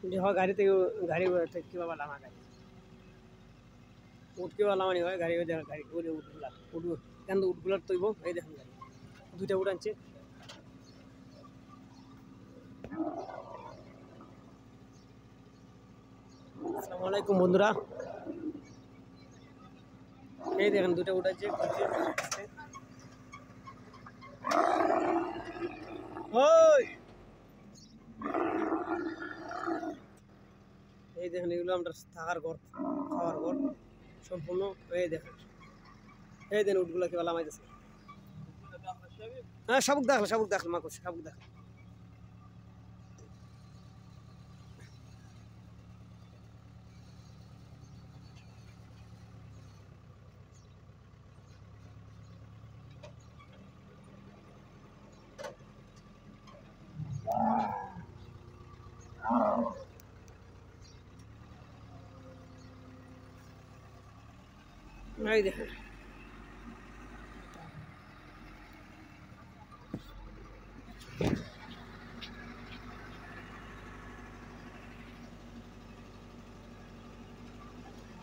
যে হয় গাড়ি থেকে কিবা বালা গাড়ি উঠ কিবা বালা হয় গাড়ি ওই দেখা গাড়ি ওই উঠগুলা উঠ কেন উঠগুলার তৈব এই দেখুন গাড়ি দুইটা উঠ আনছে। আসসালামু আলাইকুম বন্ধুরা, এই দেখেন দুইটা উঠ আছে ওই এই দেখেন এগুলো আমরা থাকার ঘর খাওয়ার ঘর সম্পূর্ণ। এই দেখেন এই দেন উঠগুলা কি বালা মাইতেছে। হ্যাঁ শাবুক দেখল মা করছে শাবুক দেখল। এই দেখেন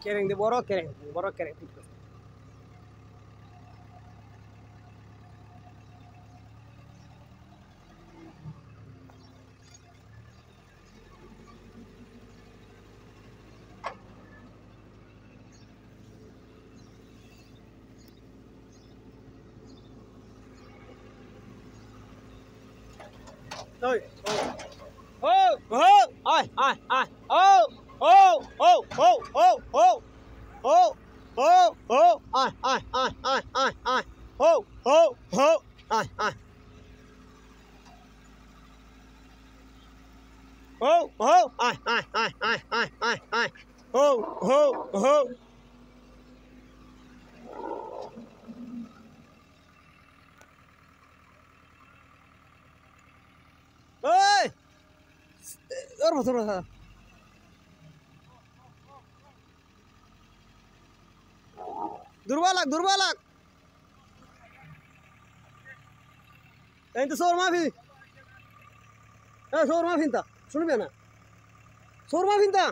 কেরেং দিয়ে বড় কেরেং ঠিক আছে। Thôi. Ô, ô, ai, ai, ai. Ô, ô, ô, ô, ô, ô. Ô, ô, ô, ai, ai, ai, ai, ai, ai. Ô, ô, ô, ai, ai. Ô, ô, ai, ai, ai, ai, ai, ai, ai. Ô, ô, ô. Oi! Orma. Durbalak. Ainda sou mafi. Sou mafi tá. Suno bem na. Sou mafi tá.